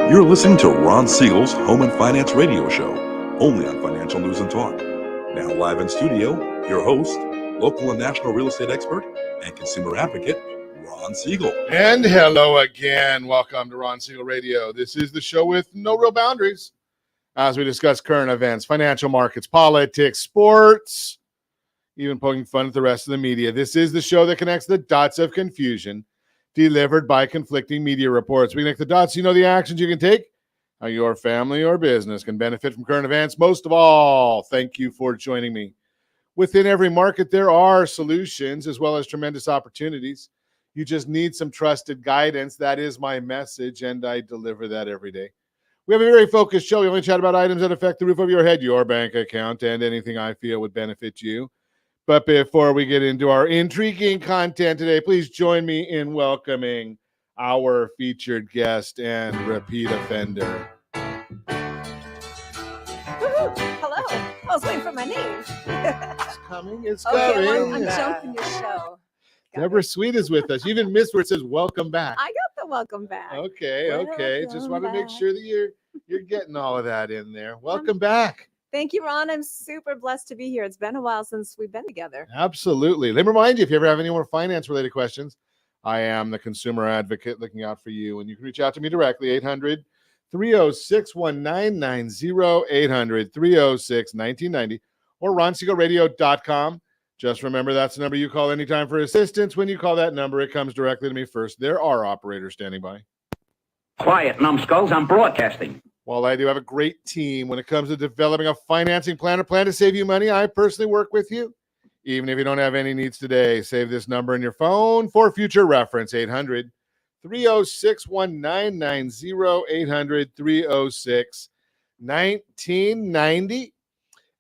You're listening to Ron Siegel's Home and Finance Radio Show, only on Financial News and Talk. Now live in studio, your host, local and national real estate expert and consumer advocate, Ron Siegel. And hello again. Welcome to Ron Siegel Radio. This is the show with no real boundaries as we discuss current events, financial markets, politics, sports, even poking fun at the rest of the media. This is the show that connects the dots of confusion delivered by conflicting media reports. We connect the dots, you know the actions you can take, how your family or business can benefit from current events. Most of all, thank you for joining me. Within every market, there are solutions as well as tremendous opportunities. You just need some trusted guidance. That is my message, and I deliver that every day. We have a very focused show. We only chat about items that affect the roof over your head, your bank account, and anything I feel would benefit you. But before we get into our intriguing content today, please join me in welcoming our featured guest and repeat offender. Hello. I was waiting for my name. It's coming. It's Okay, coming. I'm jumping your show. Deborah Sweet is with us. You even missed where it says welcome back. I got the welcome back. Okay. Just want to make sure that you're getting all of that in there. Welcome back. Thank you, Ron. I'm super blessed to be here. It's been a while since we've been together. Absolutely. Let me remind you, if you ever have any more finance-related questions, I am the consumer advocate looking out for you. And you can reach out to me directly, 800-306-1990, 800-306-1990, or ronsiegelradio.com. Just remember that's the number you call anytime for assistance. When you call that number, it comes directly to me first. There are operators standing by. Quiet, numbskulls. I'm broadcasting. While I do have a great team when it comes to developing a financing plan, a plan to save you money, I personally work with you. Even if you don't have any needs today, save this number in your phone for future reference, 800-306-1990, 800-306-1990.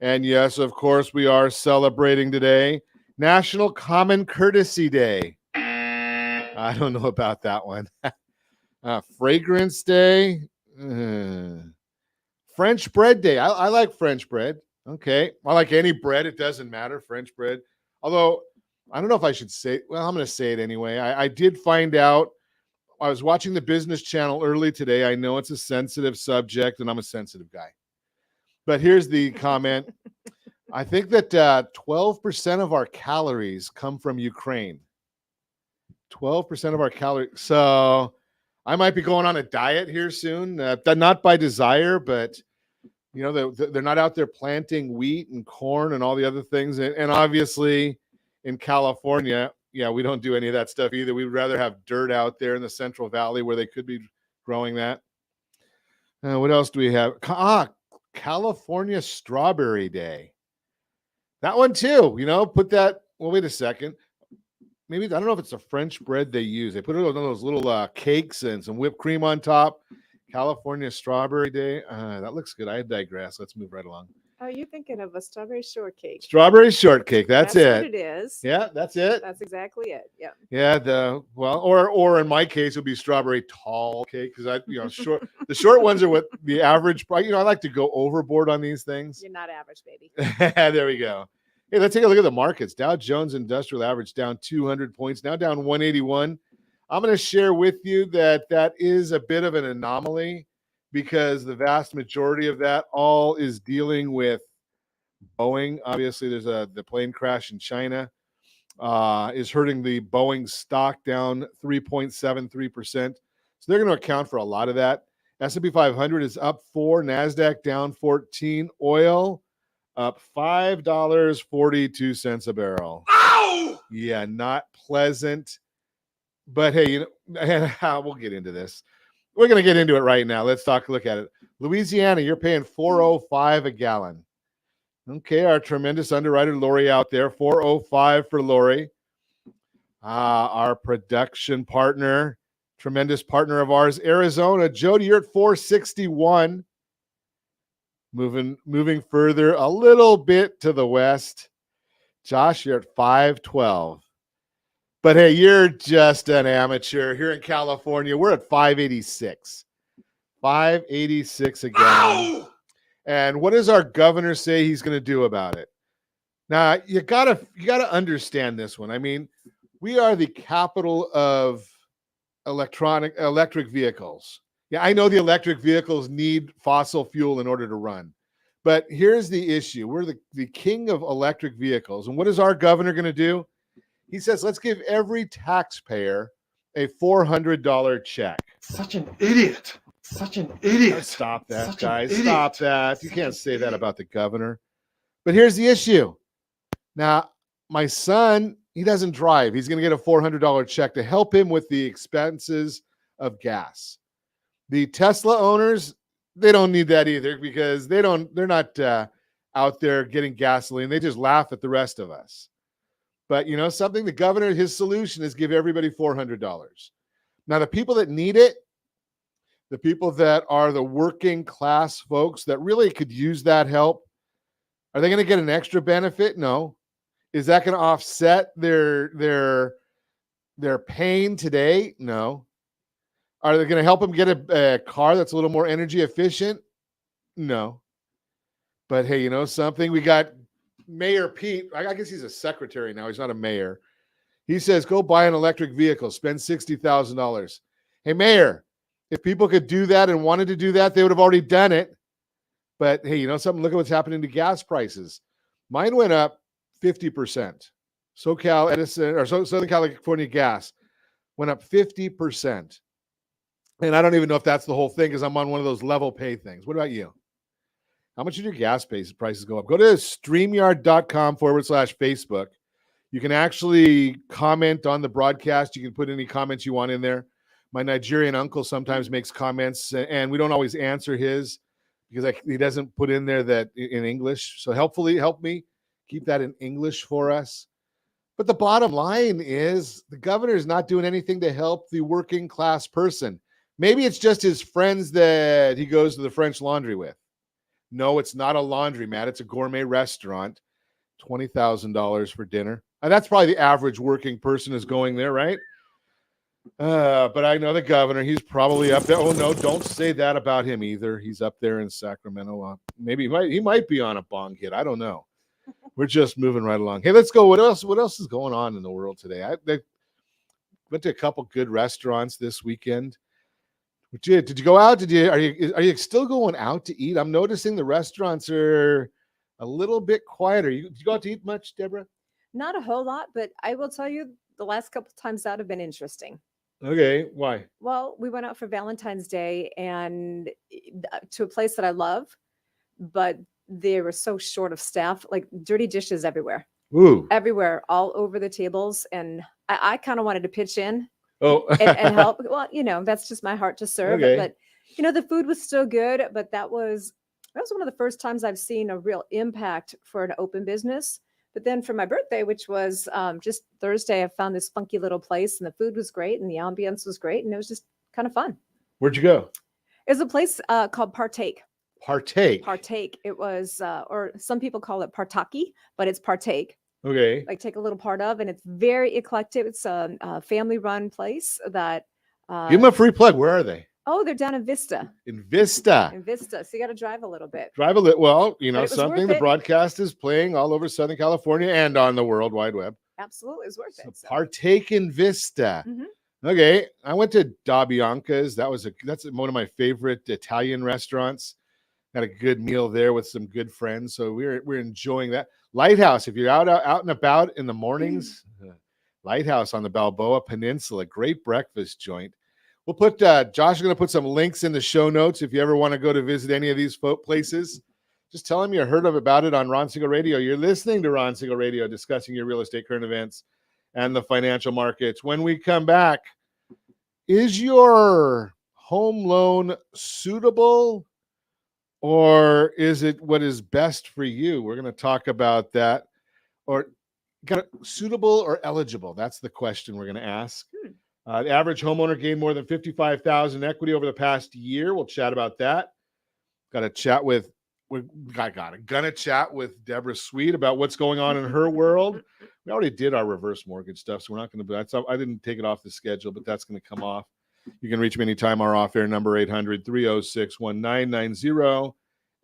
And yes, of course, we are celebrating today National Common Courtesy Day. I don't know about that one. Fragrance Day. French bread day. I like French bread. Okay. I like any bread. It doesn't matter. French bread. Although, I don't know if I should say, well, I'm going to say it anyway. I did find out, I was watching the Business Channel early today. I know it's a sensitive subject, and I'm a sensitive guy. But here's the comment. I think that 12% of our calories come from Ukraine. 12% of our calories. So I might be going on a diet here soon, not by desire, but you know, they're not out there planting wheat and corn and all the other things. And obviously in California, yeah, we don't do any of that stuff either. We'd rather have dirt out there in the Central Valley where they could be growing that. What else do we have? California Strawberry Day. That one too, you know, put that, well, wait a second. Maybe, I don't know if it's a French bread they use. They put it on those little cakes and some whipped cream on top. California Strawberry Day. That looks good. I digress. Let's move right along. Oh, you're thinking of a strawberry shortcake. Strawberry shortcake. That's it. What it is. Yeah, that's it. That's exactly it. Yeah. Yeah. Or in my case, it would be strawberry tall cake because the short ones are what the average price. You know, I like to go overboard on these things. You're not average, baby. There we go. Hey, let's take a look at the markets. Dow Jones Industrial Average down 200 points, now down 181. I'm going to share with you that is a bit of an anomaly because the vast majority of that all is dealing with Boeing. Obviously, there's the plane crash in China is hurting the Boeing stock down 3.73%. So they're going to account for a lot of that. S&P 500 is up 4, NASDAQ down 14, oil up $5.42 a barrel. Ow! Yeah, not pleasant. But hey, you know, we'll get into this. We're going to get into it right now. Let's look at it. Louisiana, you're paying $4.05 a gallon. Okay, our tremendous underwriter Lori out there, $4.05 for Lori. Our production partner, tremendous partner of ours, Arizona. Jody, you're at $4.61. Moving further a little bit to the west. Josh, you're at $5.12. But hey, you're just an amateur. Here in California, we're at $5.86. $5.86 a gallon. Ow! And what does our governor say he's going to do about it? Now, you gotta understand this one. I mean, we are the capital of electric vehicles. Yeah, I know the electric vehicles need fossil fuel in order to run. But here's the issue. We're the king of electric vehicles. And what is our governor going to do? He says, let's give every taxpayer a $400 check. Such an idiot. Such an idiot. Stop that, Such an guys. idiot. Stop that. You can't say that about the governor. But here's the issue. Now, my son, he doesn't drive. He's going to get a $400 check to help him with the expenses of gas. The Tesla owners, they don't need that either because they're not out there getting gasoline. They just laugh at the rest of us. But you know something? The governor, his solution is give everybody $400. Now, the people that need it, the people that are the working class folks that really could use that help, are they going to get an extra benefit? No. Is that going to offset their pain today? No. Are they going to help them get a car that's a little more energy efficient? No. But hey, you know something? We got Mayor Pete. I guess he's a secretary now. He's not a mayor. He says, go buy an electric vehicle, spend $60,000. Hey, Mayor, if people could do that and wanted to do that, they would have already done it. But hey, you know something? Look at what's happening to gas prices. Mine went up 50%. SoCal Edison or Southern California gas went up 50%. And I don't even know if that's the whole thing because I'm on one of those level pay things. What about you? How much did your gas prices go up? Go to StreamYard.com/Facebook. You can actually comment on the broadcast. You can put any comments you want in there. My Nigerian uncle sometimes makes comments, and we don't always answer his because he doesn't put in there that in English. So help me keep that in English for us. But the bottom line is the governor is not doing anything to help the working class person. Maybe it's just his friends that he goes to the French Laundry with. No, it's not a laundromat. It's a gourmet restaurant. $20,000 for dinner. And that's probably the average working person is going there, right? But I know the governor. He's probably up there. Oh, no, don't say that about him either. He's up there in Sacramento. Maybe he might be on a bong hit. I don't know. We're just moving right along. Hey, let's go. What else is going on in the world today? I went to a couple good restaurants this weekend. Did you go out? Are you still going out to eat? I'm noticing the restaurants are a little bit quieter. Did you go out to eat much, Deborah? Not a whole lot, but I will tell you the last couple of times out have been interesting. Okay, why? Well, we went out for Valentine's Day and to a place that I love, but they were so short of staff, like dirty dishes everywhere. Ooh. Everywhere, all over the tables. And I kind of wanted to pitch in. Oh, and help. Well, you know, that's just my heart to serve. Okay. But you know, the food was still good, but that was one of the first times I've seen a real impact for an open business. But then for my birthday, which was just Thursday, I found this funky little place, and the food was great, and the ambience was great, and it was just kind of fun. Where'd you go? It was a place called Partake. Partake. It was, or some people call it Partaki, but it's Partake. Okay. Like take a little part of, and it's very eclectic. It's a family-run place that. Give them a free plug. Where are they? Oh, they're down in Vista. In Vista. So you got to drive a little bit. Drive a little. Well, you know something. The it. broadcast is playing all over Southern California and on the World Wide Web. Absolutely, it's worth it. So. Partake in Vista. Mm-hmm. Okay, I went to Da Bianca's. That's one of my favorite Italian restaurants. Got a good meal there with some good friends, so we're enjoying that. Lighthouse, if you're out and about in the mornings, Lighthouse on the Balboa Peninsula, great breakfast joint. We'll put Josh is going to put some links in the show notes if you ever want to go to visit any of these places. Just tell him you heard about it on Ron Siegel Radio. You're listening to Ron Siegel Radio, discussing your real estate current events and the financial markets. When we come back, is your home loan suitable? Or is it what is best for you? We're going to talk about that. Or suitable or eligible? That's the question we're going to ask. The average homeowner gained more than $55,000 equity over the past year. We'll chat about that. Gonna chat with Deborah Sweet about what's going on in her world. We already did our reverse mortgage stuff, so we're not going to do that. I didn't take it off the schedule, but that's going to come off. You can reach me anytime. Our off-air number, 800-306-1990,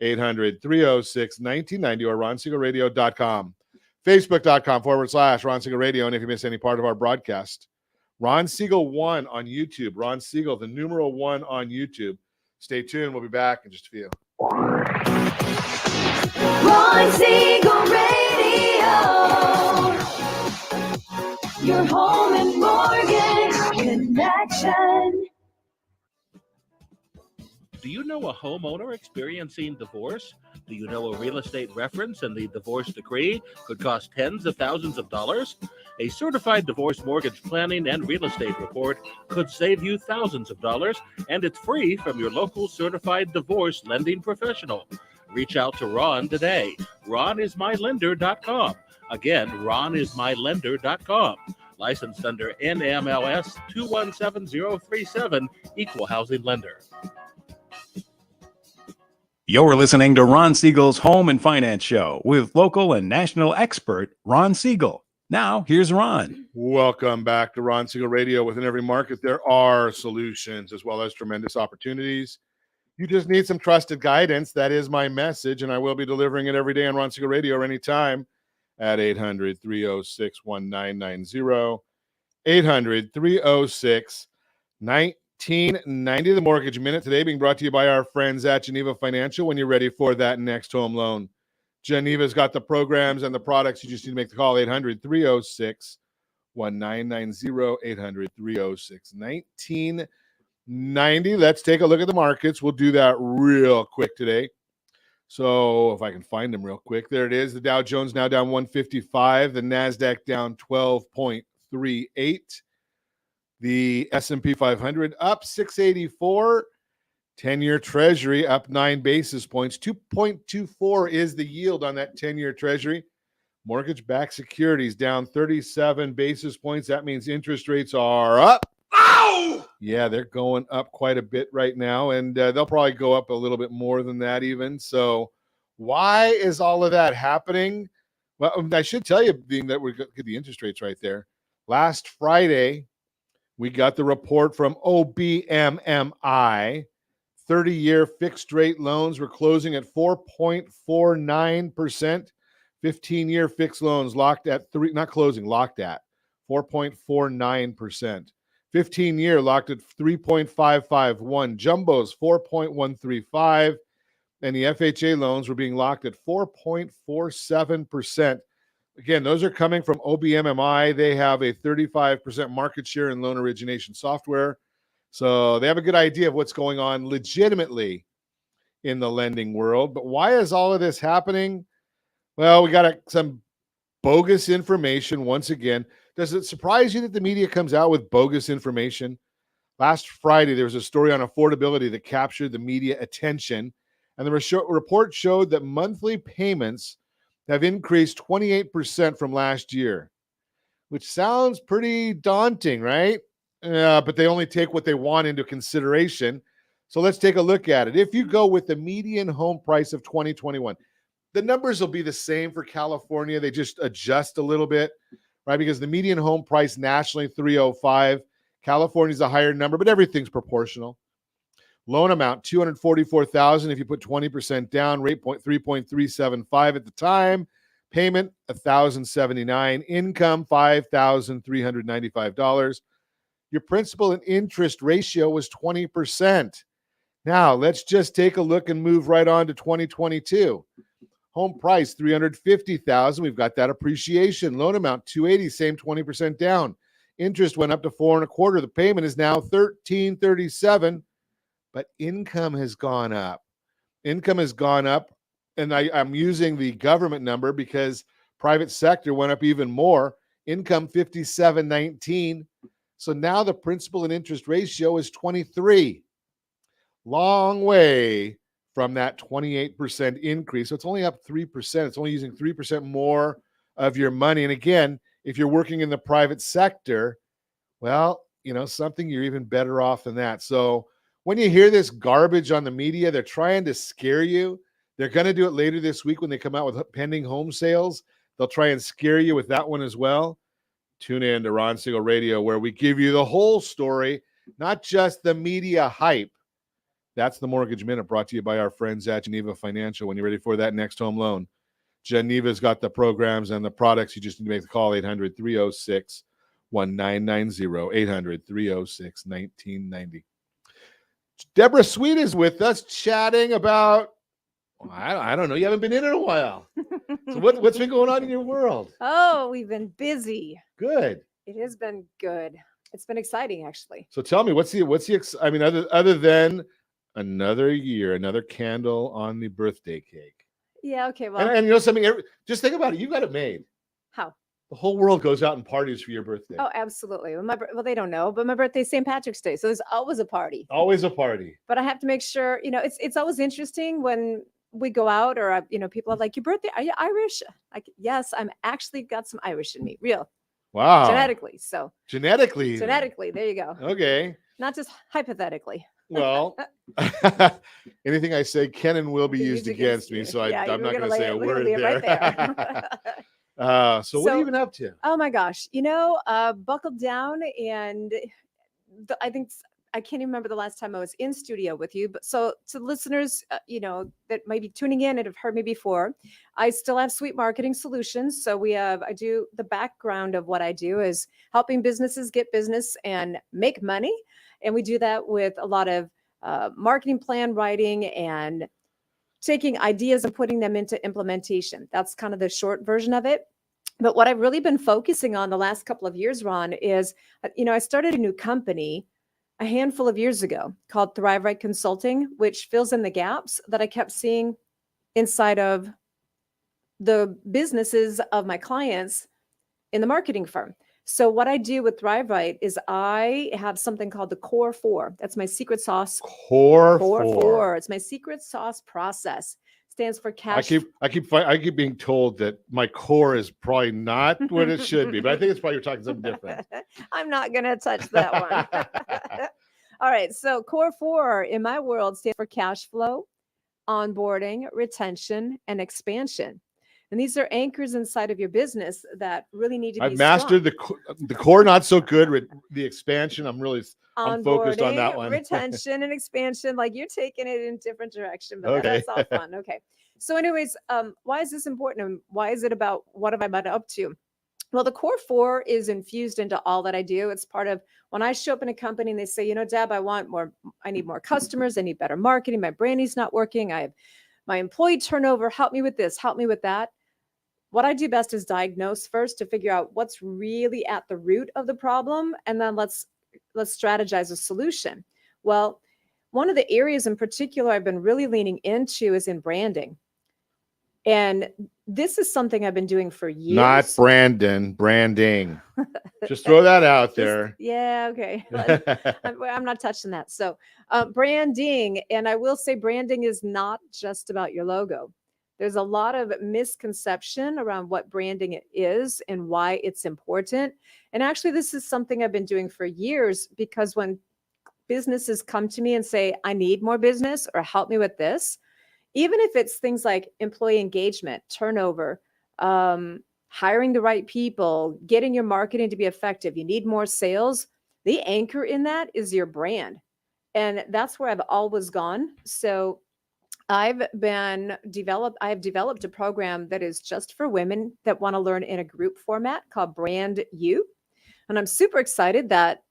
800-306-1990, or RonSiegelRadio.com, Facebook.com/Ron Siegel Radio. And if you miss any part of our broadcast, Ron Siegel 1 on YouTube. Ron Siegel, the numeral 1 on YouTube. Stay tuned. We'll be back in just a few. Ron Siegel Radio, your home and mortgage connection. Do you know a homeowner experiencing divorce? Do you know a real estate reference and the divorce decree could cost tens of thousands of dollars? A certified divorce mortgage planning and real estate report could save you thousands of dollars, and it's free from your local certified divorce lending professional. Reach out to Ron today. RonIsMyLender.com. Again, RonIsMyLender.com. Licensed under NMLS 217037, Equal Housing Lender. You're listening to Ron Siegel's Home and Finance Show with local and national expert Ron Siegel. Now, here's Ron. Welcome back to Ron Siegel Radio. Within every market, there are solutions as well as tremendous opportunities. You just need some trusted guidance. That is my message, and I will be delivering it every day on Ron Siegel Radio or anytime at 800-306-1990, 800-306-1990. 1890, the Mortgage Minute, today being brought to you by our friends at Geneva Financial. When you're ready for that next home loan, Geneva's got the programs and the products. You just need to make the call. 800-306-1990, 800-306-1990. Let's take a look at the markets. We'll do that real quick today. So if I can find them real quick, there it is. The Dow Jones now down 155, the NASDAQ down 12.38. The S&P 500 up 684, 10-year Treasury up 9 basis points. 2.24 is the yield on that 10-year Treasury. Mortgage-backed securities down 37 basis points. That means interest rates are up. Ow! Yeah, they're going up quite a bit right now, and they'll probably go up a little bit more than that even. So why is all of that happening? Well, I should tell you, being that we're at the interest rates right there. Last Friday, we got the report from OBMMI. 30-year fixed-rate loans were closing at 4.49%. 15-year fixed loans locked at 4.49%. 15-year locked at 3.551. Jumbos 4.135, and the FHA loans were being locked at 4.47%. Again, those are coming from OBMMI. They have a 35% market share in loan origination software. So they have a good idea of what's going on legitimately in the lending world. But why is all of this happening? Well, we got some bogus information once again. Does it surprise you that the media comes out with bogus information? Last Friday, there was a story on affordability that captured the media attention. And the report showed that monthly payments have increased 28% from last year, which sounds pretty daunting, right? But they only take what they want into consideration. So let's take a look at it. If you go with the median home price of 2021, the numbers will be the same for California. They just adjust a little bit, right? Because the median home price nationally, 305. California's a higher number, but everything's proportional. Loan amount, $244,000. If you put 20% down, rate 3.375 at the time. Payment, $1,079. Income, $5,395. Your principal and interest ratio was 20%. Now, let's just take a look and move right on to 2022. Home price, $350,000. We've got that appreciation. Loan amount, $280,000, same 20% down. Interest went up to 4.25%. The payment is now $1,337. But income has gone up. Income has gone up, and I'm using the government number because private sector went up even more. Income $57.19. So now the principal and interest ratio is 23. Long way from that 28% increase. So it's only up 3%. It's only using 3% more of your money. And again, if you're working in the private sector, well, something you're even better off than that. So when you hear this garbage on the media, they're trying to scare you. They're going to do it later this week when they come out with pending home sales. They'll try and scare you with that one as well. Tune in to Ron Siegel Radio, where we give you the whole story, not just the media hype. That's the Mortgage Minute, brought to you by our friends at Geneva Financial. When you're ready for that next home loan, Geneva's got the programs and the products. You just need to make the call, 800-306-1990, 1-990-800-306-1990. Deborah Sweet is with us chatting about, I don't know, you haven't been in a while. So what's been going on in your world? Oh, we've been busy. Good. It has been good. It's been exciting, actually. So tell me, I mean, other than another year, another candle on the birthday cake. Yeah. Okay. Well, And you know something, just think about it. You got it made. how? The whole world goes out and parties for your birthday. Oh, absolutely. Well, they don't know, but my birthday's St. Patrick's Day, so there's always a party. Always a party. But I have to make sure, it's always interesting when we go out or people are like, "Your birthday? Are you Irish?" Like, yes, I'm actually got some Irish in me, real Wow. genetically. So Genetically. there you go. Okay. Not just hypothetically. Well, anything I say can and will be used against me, you. so Yeah, I'm we're not going to lay say it- a we're gonna word leave it there. right there. So what have you been up to? Oh my gosh, buckled down, and I think I can't even remember the last time I was in studio with you. But so to listeners, that might be tuning in and have heard me before, I still have Sweet Marketing Solutions. So I do the background of what I do is helping businesses get business and make money, and we do that with a lot of marketing plan writing and taking ideas and putting them into implementation. That's kind of the short version of it. But what I've really been focusing on the last couple of years, Ron, is, I started a new company a handful of years ago called Thrive Right Consulting, which fills in the gaps that I kept seeing inside of the businesses of my clients in the marketing firm. So what I do with Thrive Right is I have something called the Core 4. That's my secret sauce. Core Core 4. 4. It's my secret sauce process. Stands for cash. I keep being told that my core is probably not what it should be, but I think it's probably you're talking something different. I'm not going to touch that one. All right. So Core 4 in my world stands for cash flow, onboarding, retention, and expansion. And these are anchors inside of your business that really need to be I've mastered the core, not so good. The expansion, I'm focused on that one. Retention and expansion, like you're taking it in different direction, but Okay. that's all fun. Okay. So anyways, why is this important? And why is it about what have I been up to? Well, the Core 4 is infused into all that I do. It's part of when I show up in a company and they say, Deb, I need more customers. I need better marketing. My branding's not working. I have my employee turnover. Help me with this. Help me with that. What I do best is diagnose first to figure out what's really at the root of the problem. And then let's strategize a solution. Well, one of the areas in particular I've been really leaning into is in branding. And this is something I've been doing for years. Not branding. Just throw that out there. Yeah, okay. I'm not touching that. So branding, and I will say branding is not just about your logo. There's a lot of misconception around what branding is and why it's important. And actually, this is something I've been doing for years, because when businesses come to me and say, I need more business or help me with this, even if it's things like employee engagement, turnover, hiring the right people, getting your marketing to be effective, you need more sales, the anchor in that is your brand. And that's where I've always gone. So I've developed a program that is just for women that want to learn in a group format called Brand You. And I'm super excited that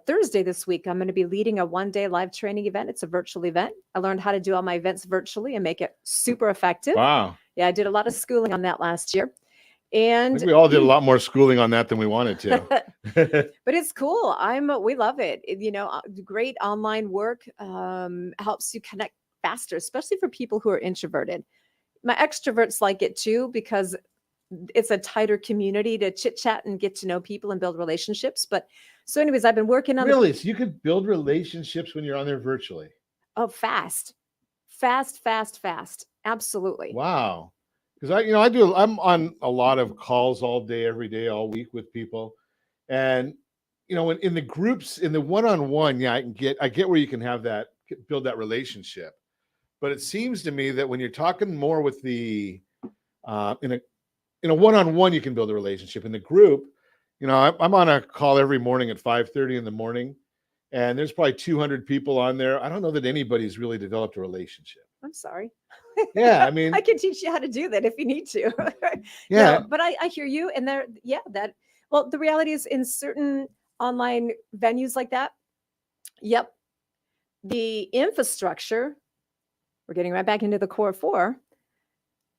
Thursday this week, I'm going to be leading a one-day live training event. It's a virtual event. I learned how to do all my events virtually and make it super effective. Wow. Yeah, I did a lot of schooling on that last year. I And think we all did a lot more schooling on that than we wanted to. but it's cool. We love it. Great online work helps you connect faster, especially for people who are introverted. My extroverts like it too, because it's a tighter community to chit chat and get to know people and build relationships. But so anyways, I've been working on Really? So you could build relationships when you're on there virtually? fast. Absolutely. Wow. Because I'm on a lot of calls all day, every day, all week with people. And, in the groups, in the one-on-one, yeah, I get where you can have that, build that relationship. But it seems to me that when you're talking more with in a one-on-one, you can build a relationship. In the group, I'm on a call every morning at 5:30 in the morning, and there's probably 200 people on there. I don't know that anybody's really developed a relationship. I'm sorry. Yeah, I mean, I can teach you how to do that if you need to. yeah. No, but I hear you. And that Well, the reality is in certain online venues like that, yep, the infrastructure, we're getting right back into the core four.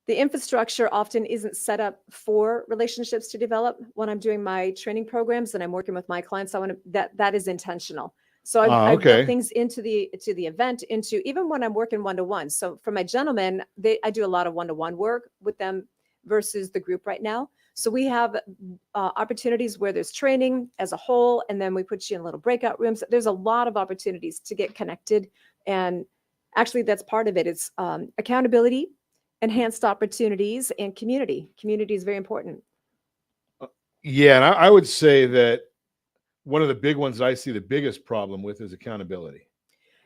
The infrastructure often isn't set up for relationships to develop. When I'm doing my training programs and I'm working with my clients, I want to that is intentional. So I okay. built things into the event, into even when I'm working one-to-one. So for my gentlemen, I do a lot of one-to-one work with them versus the group right now. So we have opportunities where there's training as a whole, and then we put you in little breakout rooms. There's a lot of opportunities to get connected, and actually that's part of it. It's accountability, enhanced opportunities, and community. Community is very important. Yeah, and I would say that one of the big ones that I see the biggest problem with is accountability.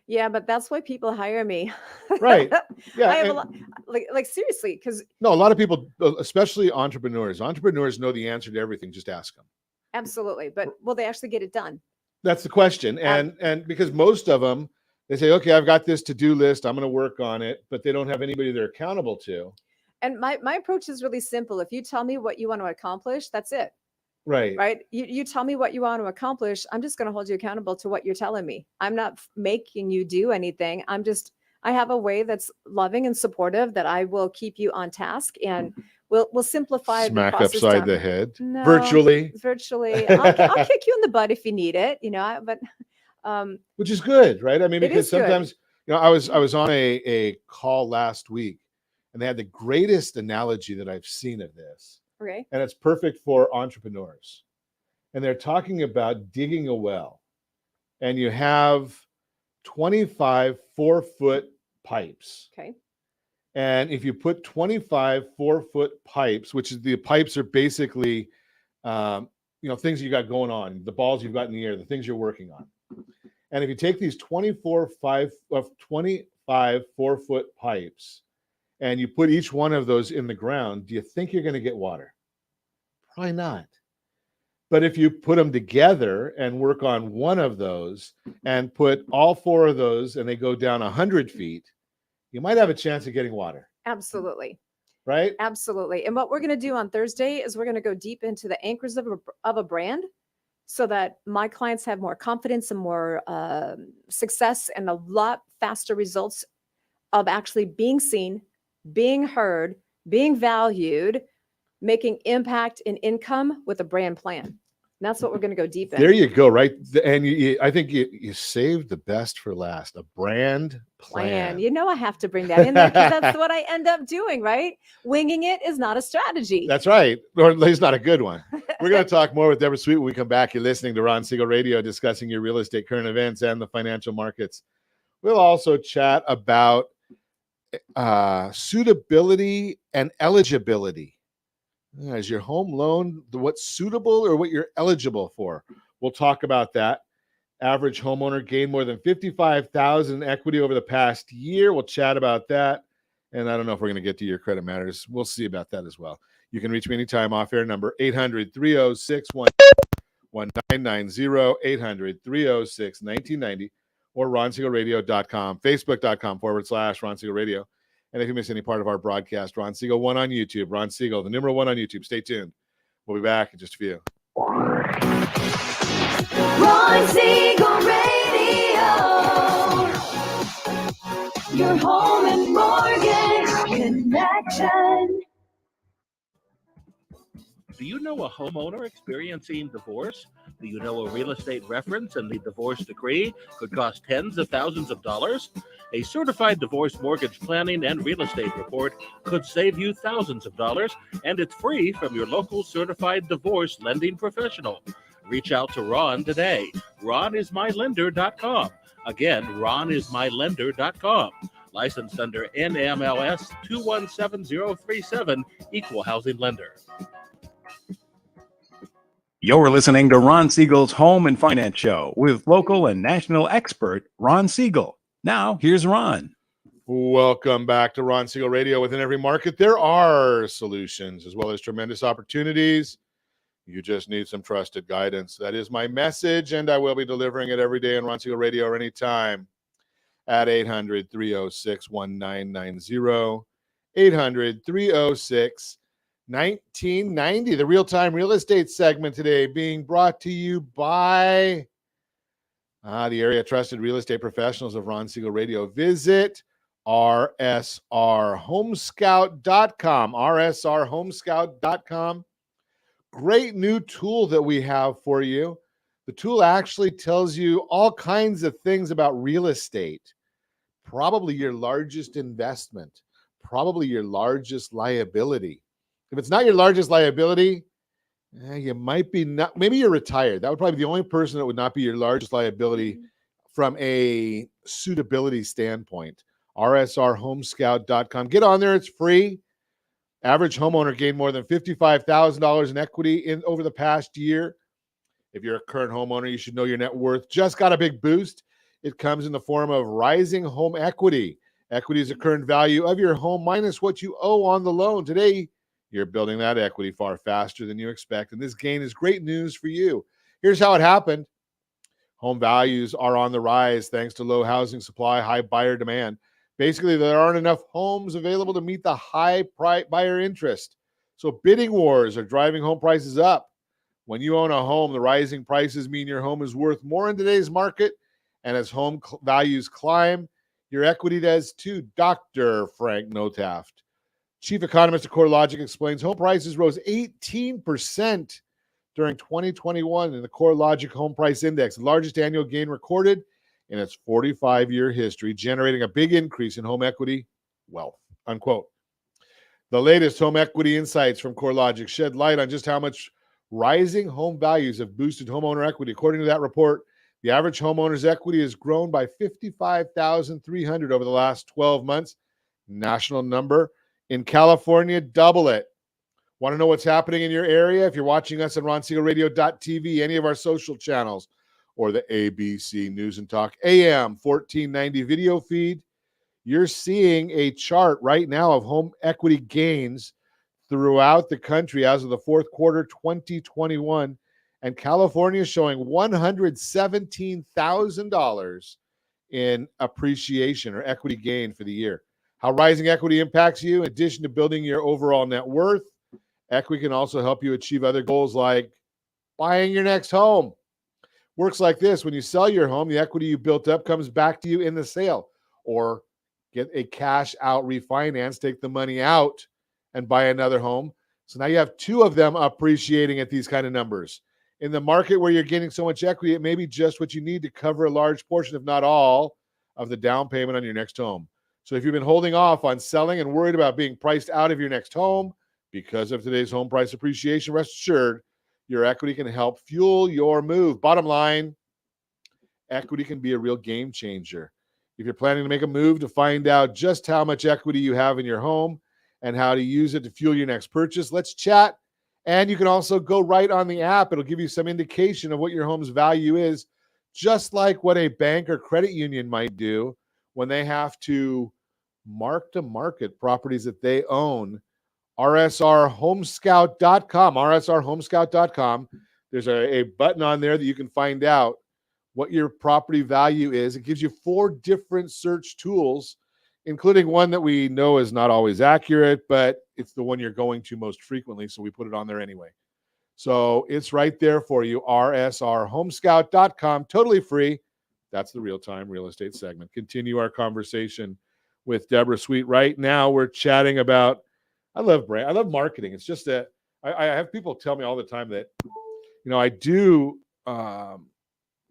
Yeah, but that's why people hire me. Right. Yeah. I have a and- lot, like seriously, because No, a lot of people, especially entrepreneurs know the answer to everything. Just ask them. absolutely. But will they actually get it done? That's the question. And because most of them, they say, okay, I've got this to-do list. I'm going to work on it, but they don't have anybody they're accountable to. And my approach is really simple. If you tell me what you want to accomplish, that's it. Right. Right? You tell me what you want to accomplish. I'm just going to hold you accountable to what you're telling me. I'm not making you do anything. I have a way that's loving and supportive that I will keep you on task, and we'll simplify Smack the process upside down. the head. No, Virtually. I'll kick you in the butt if you need it, but Which is good, right? I mean, It because is good. sometimes, I was on a call last week, and they had the greatest analogy that I've seen of this. okay. And it's perfect for entrepreneurs. And they're talking about digging a well, and you have 25 4-foot pipes. Okay. And if you put 25 4-foot pipes, which is the pipes are basically, things you got going on, the balls you've got in the air, the things you're working on. And if you take these 25 4-foot pipes and you put each one of those in the ground, do you think you're going to get water? Probably not. But if you put them together and work on one of those and put all 4 of those and they go down 100 feet, you might have a chance of getting water, Absolutely. right? Absolutely. And what we're going to do on Thursday is we're going to go deep into the anchors of a brand, so that my clients have more confidence and more success and a lot faster results of actually being seen, being heard, being valued, making impact and income with a brand plan. And that's what we're going to go deep in. There you go, right? And I think you saved the best for last, a brand plan. I have to bring that in there because that's what I end up doing, right? Winging it is not a strategy. That's right. Or at least not a good one. We're going to talk more with Deborah Sweet when we come back. You're listening to Ron Siegel Radio, discussing your real estate current events and the financial markets. We'll also chat about suitability and eligibility. Is your home loan what's suitable or what you're eligible for? We'll talk about that. Average homeowner gained more than $55,000 equity over the past year. We'll chat about that. And I don't know if we're going to get to your credit matters. We'll see about that as well. You can reach me anytime. Off-air number 800-306-1990, 800-306-1990, or ronsiegelradio.com, facebook.com/Ron Siegel Radio. And if you miss any part of our broadcast, Ron Siegel 1 on YouTube. Ron Siegel, the number 1 on YouTube. Stay tuned. We'll be back in just a few. Ron Siegel Radio. Your home and mortgage connection. Do you know a homeowner experiencing divorce? Do you know a real estate reference and the divorce decree could cost tens of thousands of dollars? A certified divorce mortgage planning and real estate report could save you thousands of dollars, and it's free from your local certified divorce lending professional. Reach out to Ron today. RonIsMyLender.com. Again, RonIsMyLender.com. Licensed under NMLS 217037, Equal Housing Lender. You're listening to Ron Siegel's Home and Finance Show with local and national expert Ron Siegel. Now, here's Ron. Welcome back to Ron Siegel Radio. Within every market, there are solutions as well as tremendous opportunities. You just need some trusted guidance. That is my message, and I will be delivering it every day on Ron Siegel Radio or anytime at 800-306-1990, 1990, the real-time real estate segment today being brought to you by the area trusted real estate professionals of Ron Siegel Radio. Visit rsrhomescout.com, rsrhomescout.com. Great new tool that we have for you. The tool actually tells you all kinds of things about real estate, probably your largest investment, probably your largest liability. If it's not your largest liability, you might be not, maybe you're retired. That would probably be the only person that would not be your largest liability from a suitability standpoint. rsrhomescout.com. Get on there. It's free. Average homeowner gained more than $55,000 in equity over the past year. If you're a current homeowner, you should know your net worth just got a big boost. It comes in the form of rising home equity. Equity is the current value of your home minus what you owe on the loan. Today, you're building that equity far faster than you expect, and this gain is great news for you. Here's how it happened. Home values are on the rise thanks to low housing supply, high buyer demand. Basically, there aren't enough homes available to meet the high buyer interest. So bidding wars are driving home prices up. When you own a home, the rising prices mean your home is worth more in today's market, and as home values climb, your equity does too. Dr. Frank Notaft, chief economist at CoreLogic, explains home prices rose 18% during 2021 in the CoreLogic Home Price Index, the largest annual gain recorded in its 45-year history, generating a big increase in home equity wealth, unquote. The latest home equity insights from CoreLogic shed light on just how much rising home values have boosted homeowner equity. According to that report, the average homeowner's equity has grown by $55,300 over the last 12 months. National number. In California, double it. Want to know what's happening in your area? If you're watching us on RonSiegelRadio.tv, any of our social channels, or the ABC News and Talk AM 1490 video feed, you're seeing a chart right now of home equity gains throughout the country as of the fourth quarter 2021. And California is showing $117,000 in appreciation or equity gain for the year. How rising equity impacts you, in addition to building your overall net worth, equity can also help you achieve other goals like buying your next home. Works like this. When you sell your home, the equity you built up comes back to you in the sale, or get a cash out refinance, take the money out and buy another home. So now you have two of them appreciating at these kind of numbers. In the market where you're getting so much equity, it may be just what you need to cover a large portion, if not all, of the down payment on your next home. So if you've been holding off on selling and worried about being priced out of your next home because of today's home price appreciation, rest assured, your equity can help fuel your move. Bottom line, equity can be a real game changer. If you're planning to make a move, to find out just how much equity you have in your home and how to use it to fuel your next purchase, let's chat. And you can also go right on the app. It'll give you some indication of what your home's value is, just like what a bank or credit union might do when they have to mark to market properties that they own. rsrhomescout.com, rsrhomescout.com. There's a button on there that you can find out what your property value is. It gives you 4 different search tools, including one that we know is not always accurate, but it's the one you're going to most frequently, so we put it on there anyway. So it's right there for you, rsrhomescout.com, totally free. That's the real-time real estate segment. Continue our conversation with Deborah Sweet. Right now, we're chatting about, I love marketing. It's just that I have people tell me all the time that, I do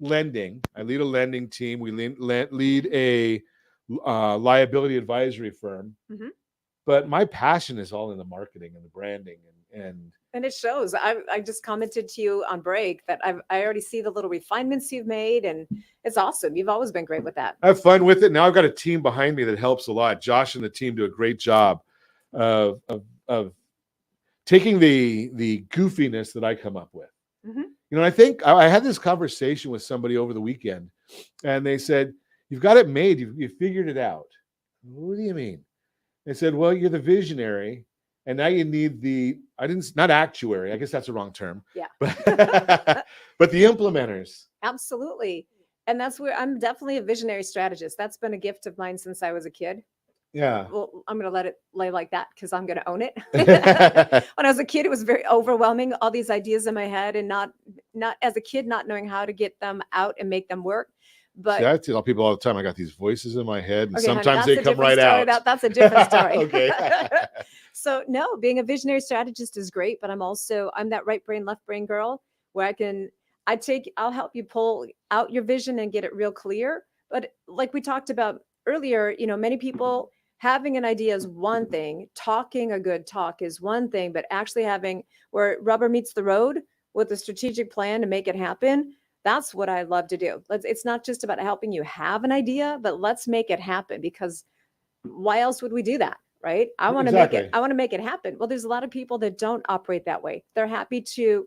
lending. I lead a lending team. We lead a liability advisory firm. Mm-hmm. But my passion is all in the marketing and the branding and it shows. I just commented to you on break that I already see the little refinements you've made, and it's awesome. You've always been great with that. I have fun with it. Now I've got a team behind me that helps a lot. Josh and the team do a great job of taking the goofiness that I come up with. Mm-hmm. I think I had this conversation with somebody over the weekend, and they said, "You've got it made. You figured it out." What do you mean? They said, "Well, you're the visionary, and now you need not actuary. I guess that's the wrong term. Yeah. But the implementers." Absolutely. And that's where I'm definitely a visionary strategist. That's been a gift of mine since I was a kid. Yeah. Well, I'm going to let it lay like that because I'm going to own it. When I was a kid, it was very overwhelming. All these ideas in my head, and not as a kid, not knowing how to get them out and make them work. But See, I tell people all the time, I got these voices in my head, and okay, honey, sometimes they that's a come right different story. out. That's a different story. Okay. So no, being a visionary strategist is great, but I'm that right brain, left brain girl where I'll help you pull out your vision and get it real clear. But like we talked about earlier, many people having an idea is one thing, talking a good talk is one thing, but actually having where rubber meets the road with a strategic plan to make it happen. That's what I love to do. It's not just about helping you have an idea, but let's make it happen, because why else would we do that? Right? I want to Exactly. make it happen. Well, there's a lot of people that don't operate that way. They're happy to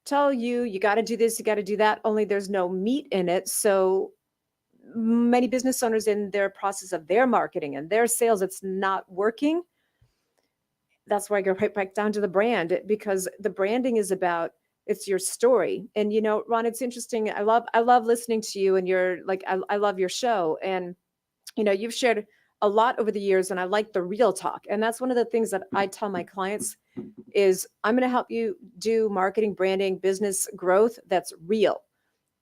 tell you got to do this, you got to do that, only there's no meat in it. So many business owners in their process of their marketing and their sales, it's not working. That's why I go right back down to the brand, because the branding is about, it's your story. And Ron, it's interesting. I love listening to you, and you're like, I love your show. And you've shared a lot over the years, and I like the real talk. And that's one of the things that I tell my clients is I'm going to help you do marketing, branding, business growth that's real.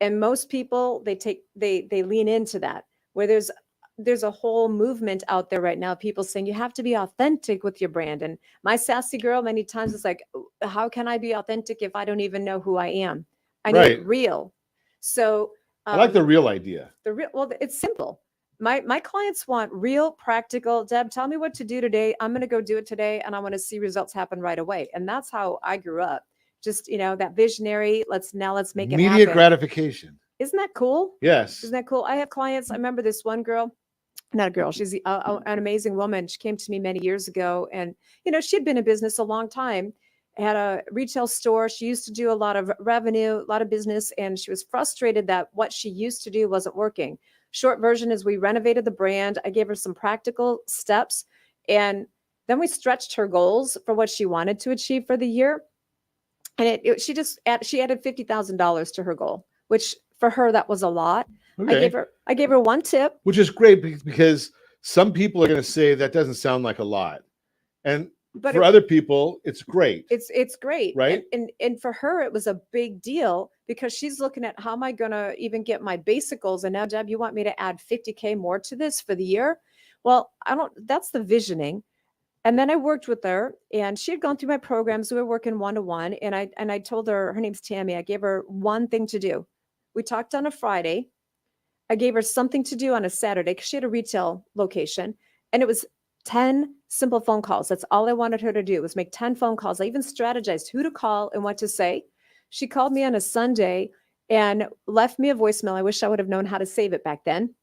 And most people, they lean into that, where there's a whole movement out there right now, people saying you have to be authentic with your brand. And my sassy girl many times is like, how can I be authentic if I don't even know who I am? I need it real. So I like the real idea. Well, it's simple. My clients want real, practical. Deb, tell me what to do today. I'm going to go do it today, and I want to see results happen right away. And that's how I grew up. Just, that visionary, let's make it happen. Immediate gratification. Isn't that cool? Yes. Isn't that cool? I have clients. I remember this one girl, not a girl. She's an amazing woman. She came to me many years ago, and, she'd been in business a long time, had a retail store. She used to do a lot of revenue, a lot of business, and she was frustrated that what she used to do wasn't working. Short version is we renovated the brand. I gave her some practical steps, and then we stretched her goals for what she wanted to achieve for the year. And she added $50,000 to her goal, which for her, that was a lot. Okay. I gave her one tip. Which is great, because some people are going to say that doesn't sound like a lot. But for other people, it's great. It's great. Right. And for her, it was a big deal, because she's looking at, how am I going to even get my basic goals? And now, Deb, you want me to add 50K more to this for the year? Well, that's the visioning. And then I worked with her, and she had gone through my programs. We were working one-to-one, and I told her name's Tammy. I gave her one thing to do. We talked on a Friday. I gave her something to do on a Saturday, because she had a retail location, and it was 10 simple phone calls. That's all I wanted her to do, was make 10 phone calls. I even strategized who to call and what to say. She called me on a Sunday and left me a voicemail. I wish I would have known how to save it back then.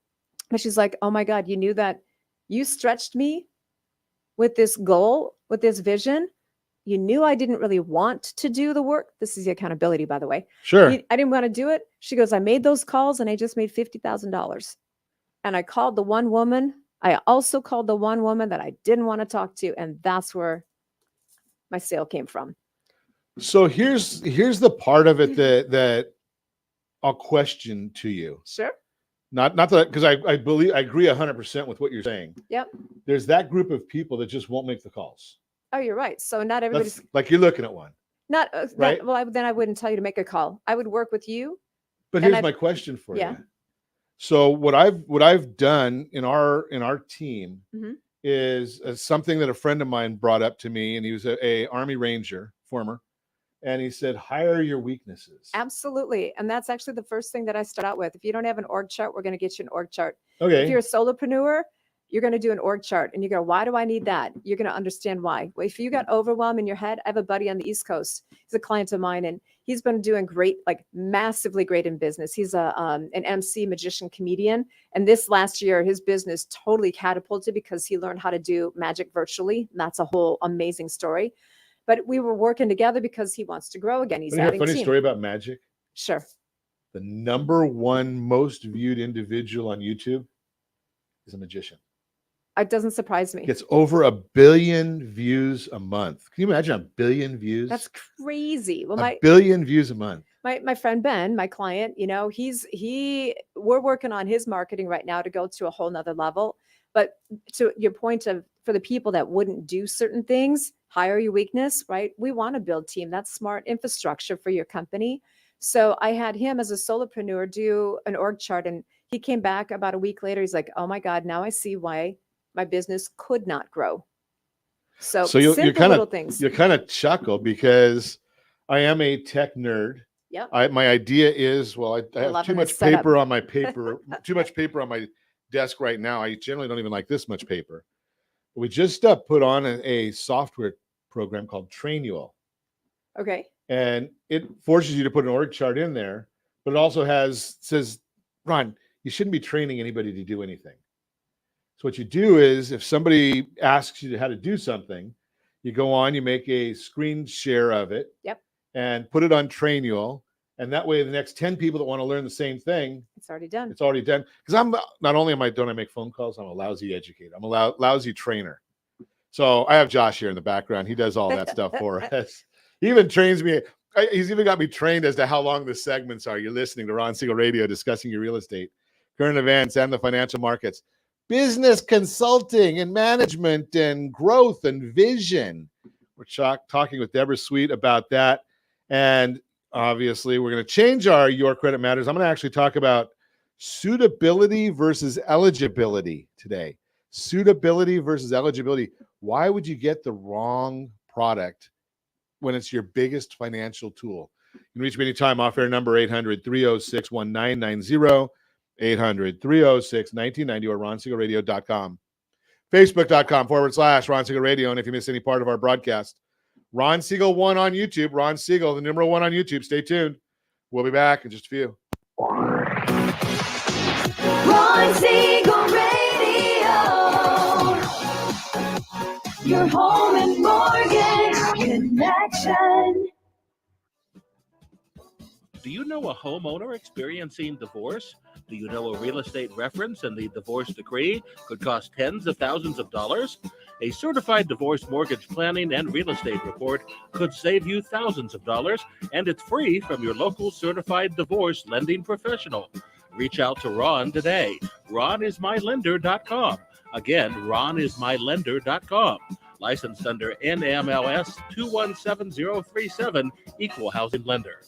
But she's like, oh my God, you knew that you stretched me with this goal, with this vision. You knew I didn't really want to do the work. This is the accountability, by the way. Sure. I didn't want to do it. She goes, I made those calls, and I just made $50,000. And I called the one woman. I also called the one woman that I didn't want to talk to. And that's where my sale came from. So here's the part of it that I'll question to you. Sure. Not that, because I agree 100% with what you're saying. Yep. There's that group of people that just won't make the calls. Oh, you're right. So not everybody's like, you're looking at one. right. Then I wouldn't tell you to make a call. I would work with you. But here's my question for you. So what I've done in our team is something that a friend of mine brought up to me, and he was a Army Ranger, former. And he said, hire your weaknesses. Absolutely. And that's actually the first thing that I start out with. If you don't have an org chart, we're going to get you an org chart. Okay. If you're a solopreneur, you're going to do an org chart, and you go, why do I need that? You're going to understand why. Well, if you got overwhelmed in your head, I have a buddy on the East Coast. He's a client of mine, and he's been doing great, like massively great in business. He's an MC, magician, comedian. And this last year, his business totally catapulted because he learned how to do magic virtually. And that's a whole amazing story. But we were working together because he wants to grow again. He's adding a funny team. story about magic. Sure. The number one most viewed individual on YouTube is a magician. It doesn't surprise me. Gets over 1 billion views a month. Can you imagine 1 billion views? That's crazy. Well, 1 billion views a month. My friend Ben, my client, we're working on his marketing right now to go to a whole nother level. But to your point of for the people that wouldn't do certain things, hire your weakness, right? We want to build team. That's smart infrastructure for your company. So I had him as a solopreneur do an org chart, and he came back about a week later. He's like, oh my God, now I see why my business could not grow. So you simple kind little of things. you kind of chuckle because I am a tech nerd. Yep. My idea is, well, I have loving too much this setup. paper on my too much paper on my desk right now. I generally don't even like this much paper. We just put on a software program called Trainual, Okay. and it forces you to put an org chart in there, but it also says, Ron, you shouldn't be training anybody to do anything. So what you do is if somebody asks you how to do something, you go on, you make a screen share of it. Yep. And put it on Trainual. And that way the next 10 people that want to learn the same thing, It's already done. it's already done. Because I'm not only don't I make phone calls, I'm a lousy educator. I'm a lousy trainer. So I have Josh here in the background. He does all that stuff for us. He even trains me. He's even got me trained as to how long the segments are. You're listening to Ron Siegel Radio discussing your real estate, current events, and the financial markets, business consulting and management and growth and vision. We're talking with Deborah Sweet about that. And obviously, we're going to change Your Credit Matters. I'm going to actually talk about suitability versus eligibility today. Suitability versus eligibility. Why would you get the wrong product when it's your biggest financial tool? You can reach me anytime. Off-air number 800-306-1990, 800-306-1990, or ronsiegelradio.com. Facebook.com/Ron Siegel Radio. And if you miss any part of our broadcast, Ron Siegel 1 on YouTube. Ron Siegel, the number 1 on YouTube. Stay tuned. We'll be back in just a few. Ron Siegel Radio. Your home and mortgage connection. Do you know a homeowner experiencing divorce? Do you know a real estate reference and the divorce decree could cost tens of thousands of dollars? A certified divorce mortgage planning and real estate report could save you thousands of dollars, and it's free from your local certified divorce lending professional. Reach out to Ron today. RonIsMyLender.com. Again, RonIsMyLender.com. Licensed under NMLS 217037, Equal Housing Lender.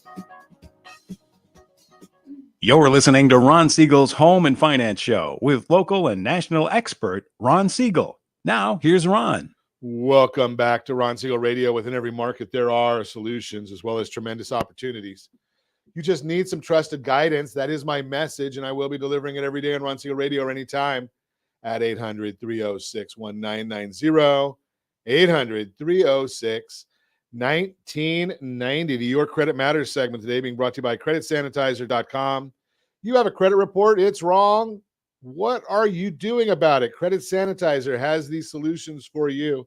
You're listening to Ron Siegel's Home and Finance Show with local and national expert Ron Siegel. Now, here's Ron. Welcome back to Ron Siegel Radio. Within every market, there are solutions as well as tremendous opportunities. You just need some trusted guidance. That is my message, and I will be delivering it every day on Ron Siegel Radio or anytime at 800-306-1990, 800-306-1990. The Your Credit Matters segment today being brought to you by creditsanitizer.com. You have a credit report, it's wrong. What are you doing about it? Credit Sanitizer has these solutions for you.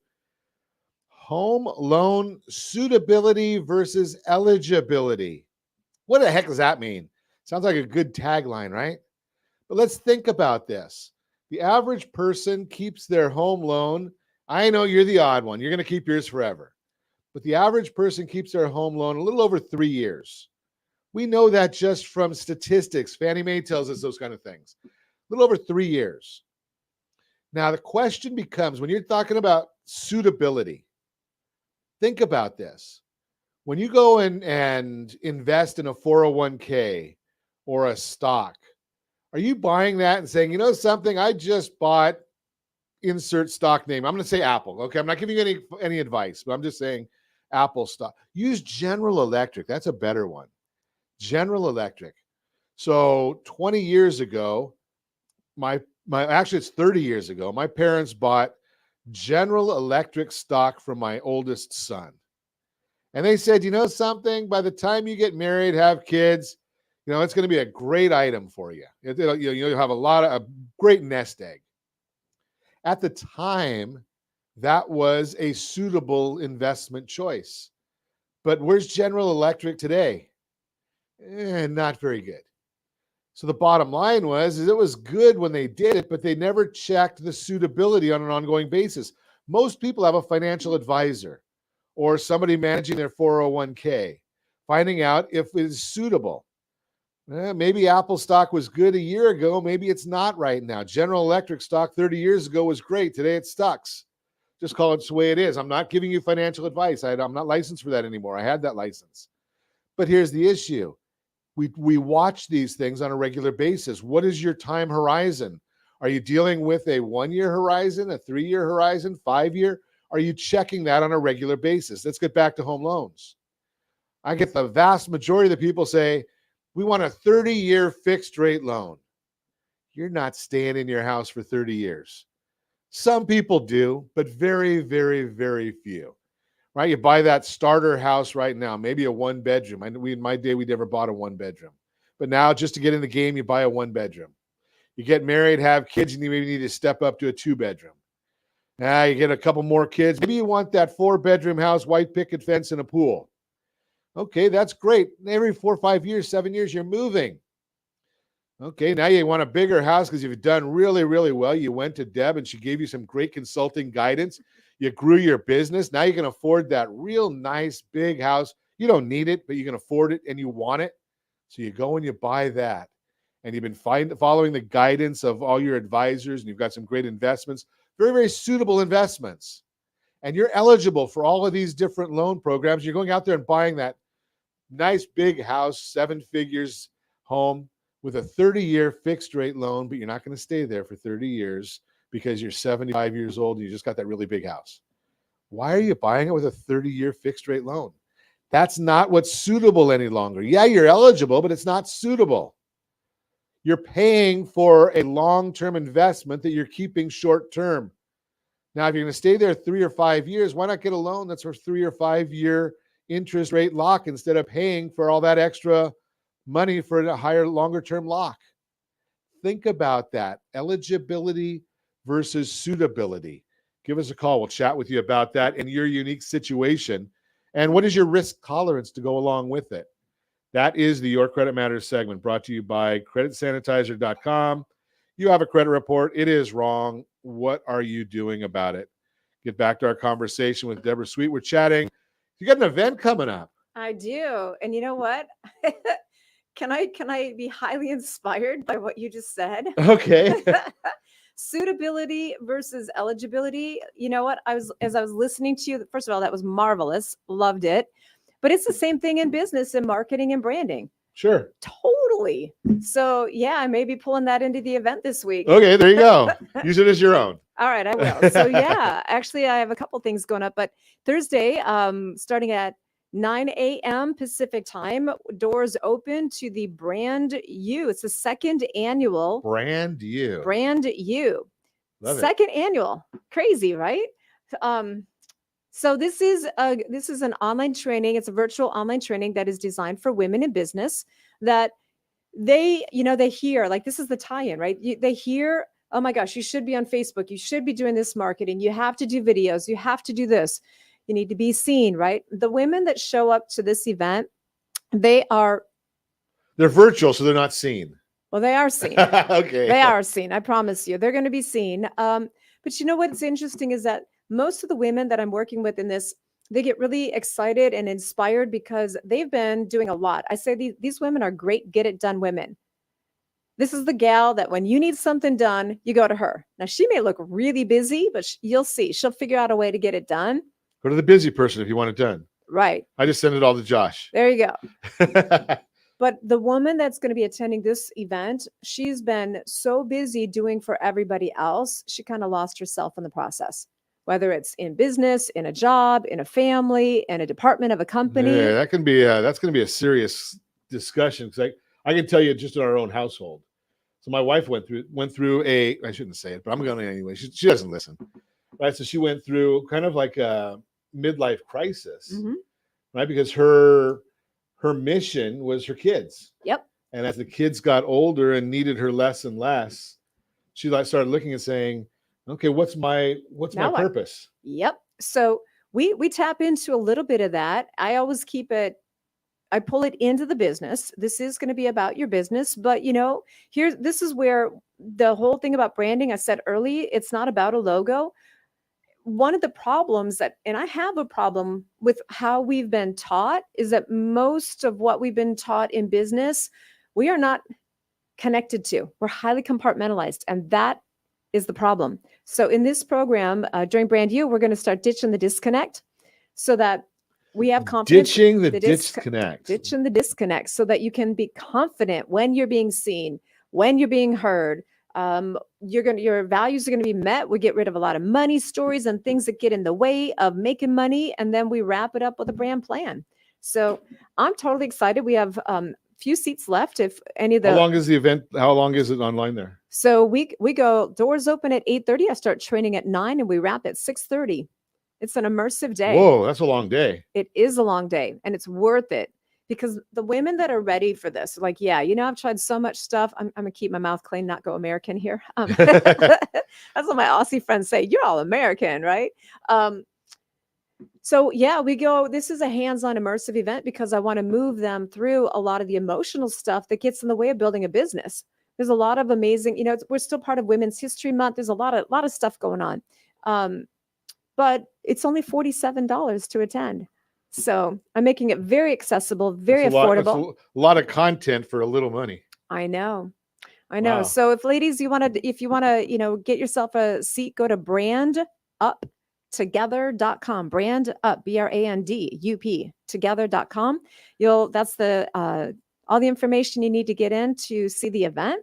Home loan suitability versus eligibility. What the heck does that mean? Sounds like a good tagline, right? But let's think about this. The average person keeps their home loan. I know you're the odd one. You're going to keep yours forever. But the average person keeps their home loan a little over 3 years. We know that just from statistics. Fannie Mae tells us those kind of things. A little over 3 years. Now, the question becomes, when you're talking about suitability, think about this. When you go in and invest in a 401k or a stock, are you buying that and saying, you know something, I just bought insert stock name. I'm going to say Apple. Okay, I'm not giving you any advice, but I'm just saying Apple stock. Use General Electric. That's a better one. General Electric. So 20 years ago, actually it's 30 years ago, my parents bought General Electric stock from my oldest son. And they said, you know something, by the time you get married, have kids, you know, it's going to be a great item for you. You'll have a great nest egg. At the time, that was a suitable investment choice. But where's General Electric today? Not very good. So the bottom line was it was good when they did it, but they never checked the suitability on an ongoing basis. Most people have a financial advisor or somebody managing their 401k, finding out if it is suitable. Maybe Apple stock was good a year ago. Maybe it's not right now. General Electric stock 30 years ago was great. Today it sucks. Just call it the way it is. I'm not giving you financial advice. I'm not licensed for that anymore. I had that license. But here's the issue. We watch these things on a regular basis. What is your time horizon? Are you dealing with a 1-year horizon, a 3-year horizon, 5-year? Are you checking that on a regular basis? Let's get back to home loans. I get the vast majority of the people say, we want a 30-year fixed rate loan. You're not staying in your house for 30 years. Some people do, but very, very, very few. Right? You buy that starter house right now, maybe a 1-bedroom. In my day, we never bought a 1-bedroom. But now, just to get in the game, you buy a 1-bedroom. You get married, have kids, and you maybe need to step up to a 2-bedroom. Now you get a couple more kids. Maybe you want that 4-bedroom house, white picket fence, and a pool. Okay, that's great. Every 4 or 5 years, 7 years, you're moving. Okay, now you want a bigger house because you've done really, really well. You went to Deb and she gave you some great consulting guidance. You grew your business. Now you can afford that real nice big house. You don't need it, but you can afford it and you want it. So you go and you buy that. And you've been following the guidance of all your advisors and you've got some great investments, very, very suitable investments. And you're eligible for all of these different loan programs. You're going out there and buying that nice big house, 7 figures home with a 30-year fixed rate loan, but you're not going to stay there for 30 years because you're 75 years old and you just got that really big house. Why are you buying it with a 30-year fixed rate loan? That's not what's suitable any longer. Yeah, you're eligible, but it's not suitable. You're paying for a long-term investment that you're keeping short-term. Now, if you're going to stay there 3 or 5 years, why not get a loan that's for 3 or 5 year interest rate lock instead of paying for all that extra money for a higher, longer-term lock? Think about that. Eligibility versus suitability. Give us a call. We'll chat with you about that and your unique situation. And what is your risk tolerance to go along with it? That is the Your Credit Matters segment brought to you by creditsanitizer.com. You have a credit report. It is wrong. What are you doing about it? Get back to our conversation with Deborah Sweet. We're chatting. You got an event coming up. I do. And you know what? Can I be highly inspired by what you just said? Okay. Suitability versus eligibility. You know what? As I was listening to you, first of all, that was marvelous. Loved it. But it's the same thing in business and marketing and branding. Sure. Totally. So yeah, I may be pulling that into the event this week. Okay, there you go. Use it as your own. All right, I will. So yeah, actually I have a couple things going up, but Thursday, starting at 9 a.m. Pacific time, doors open to the Brand You. It's the second annual Brand You. Brand You. Love it. Second annual. Crazy, right? So this is an online training. It's a virtual online training that is designed for women in business that they hear, like, this is the tie-in, right? They hear, oh my gosh, you should be on Facebook. You should be doing this marketing. You have to do videos. You have to do this. You need to be seen, right? The women that show up to this event, they're virtual, so they're not seen. Well, they are seen. Okay. They are seen. I promise you, they're going to be seen. But you know what's interesting is that most of the women that I'm working with in this, they get really excited and inspired because they've been doing a lot. I say these women are great, get it done women. This is the gal that when you need something done, you go to her. Now, she may look really busy, but you'll see. She'll figure out a way to get it done. Go to the busy person if you want it done. Right. I just send it all to Josh. There you go. But the woman that's going to be attending this event, she's been so busy doing for everybody else, she kind of lost herself in the process. Whether it's in business, in a job, in a family, in a department of a company. Yeah, that's going to be a serious discussion because I can tell you just in our own household. So my wife went through I shouldn't say it, but I'm going to anyway. She doesn't listen, right? So she went through kind of like a midlife crisis, right? Because her mission was her kids. Yep. And as the kids got older and needed her less and less, she started looking and saying, okay, what's my purpose? Yep. So we tap into a little bit of that. I always I pull it into the business. This is going to be about your business, but this is where the whole thing about branding, I said early, it's not about a logo. One of the problems and I have a problem with how we've been taught is that most of what we've been taught in business, we are not connected to. We're highly compartmentalized, and that is the problem. So in this program, during Brand U, we're going to start ditching the disconnect so that we have confidence. Ditching the disconnect. Ditching the disconnect so that you can be confident when you're being seen, when you're being heard. Your values are going to be met. We get rid of a lot of money stories and things that get in the way of making money, and then we wrap it up with a brand plan. So I'm totally excited. We have few seats left. If any of the How long is the event? How long is it online there? So we go, doors open at 8:30. I start training at 9 and we wrap at 6:30. It's an immersive day. Whoa, that's a long day. It is a long day, and it's worth it because the women that are ready for this, like, yeah, I've tried so much stuff. I'm gonna keep my mouth clean, not go American here. That's what my Aussie friends say. You're all American, right? So yeah, we go, this is a hands-on immersive event because I want to move them through a lot of the emotional stuff that gets in the way of building a business. There's a lot of amazing, we're still part of Women's History Month. There's a lot of stuff going on. But it's only $47 to attend. So I'm making it very accessible, very affordable. A lot of content for a little money. I know. Wow. So if ladies, if you want to, get yourself a seat, go to branduptogether.com. Brand up, BRANDUP, together.com. That's all the information you need to get in to see the event.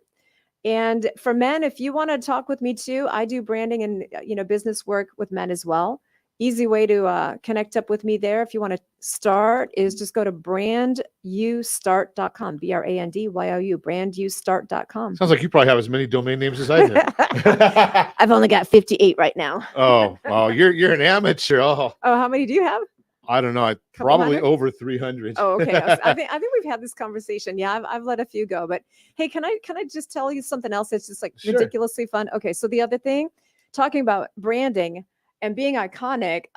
And for men, if you want to talk with me too, I do branding and business work with men as well. Easy way to connect up with me there. If you want to start, is just go to brandustart.com. BRANDYOU, brandustart.com. Sounds like you probably have as many domain names as I do. I've only got 58 right now. Oh, you're an amateur. Oh, how many do you have? I don't know. Probably over 300. Oh, okay. I think we've had this conversation. Yeah, I've let a few go. But hey, can I just tell you something else that's just like ridiculously fun? Okay, so the other thing, talking about branding and being iconic,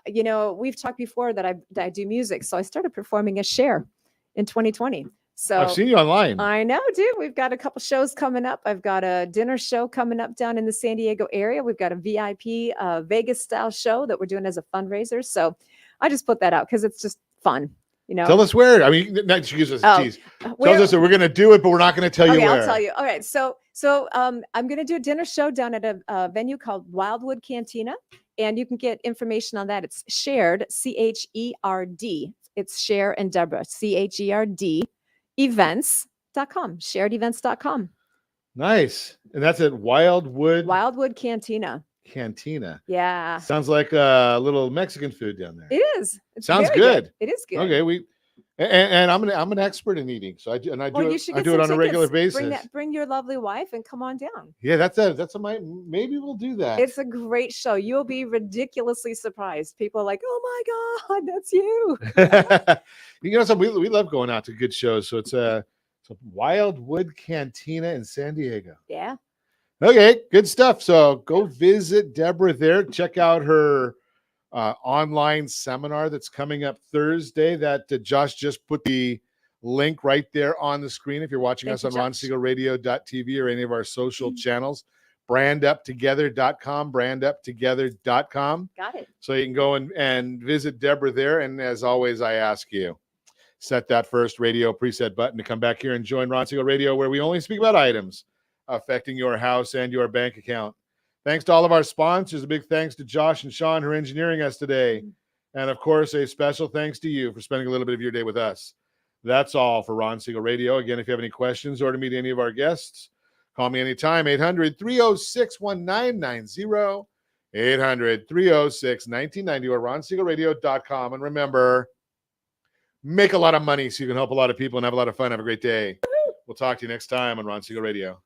we've talked before that I do music. So I started performing as Cher in 2020. So I've seen you online. I know, dude. We've got a couple shows coming up. I've got a dinner show coming up down in the San Diego area. We've got a VIP Vegas style show that we're doing as a fundraiser. So I just put that out because it's just fun. Tell us where. I mean, not excuse us. Geez. Tell us that we're going to do it, but we're not going to tell you where. I'll tell you. All right. So I'm going to do a dinner show down at a venue called Wildwood Cantina, and you can get information on that. It's Shared, CHERD. It's Cher and Deborah, CHERD, events.com, sharedevents.com. Nice. And that's at Wildwood Cantina. Yeah. Sounds like a little Mexican food down there. It is. Sounds good. It is good. Okay. And I'm an expert in eating, so I do it on a regular basis. Bring your lovely wife and come on down. Yeah, maybe we'll do that. It's a great show. You'll be ridiculously surprised. People are like, "Oh my God, that's you!" So we love going out to good shows. So it's Wildwood Cantina in San Diego. Yeah. Okay, good stuff. So go visit Deborah there. Check out her online seminar that's coming up Thursday. That Josh just put the link right there on the screen. If you're watching us on RonSiegelRadio.tv or any of our social channels, branduptogether.com, branduptogether.com. Got it. So you can go and visit Deborah there. And as always, I ask you, set that first radio preset button to come back here and join Ron Siegel Radio, where we only speak about items affecting your house and your bank account. Thanks to all of our sponsors. A big thanks to Josh and Sean who are engineering us today. And of course, a special thanks to you for spending a little bit of your day with us. That's all for Ron Siegel Radio. Again, if you have any questions or to meet any of our guests, call me anytime, 800-306-1990, 800-306-1990, or RonSiegelRadio.com. And remember, make a lot of money so you can help a lot of people and have a lot of fun. Have a great day. We'll talk to you next time on Ron Siegel Radio.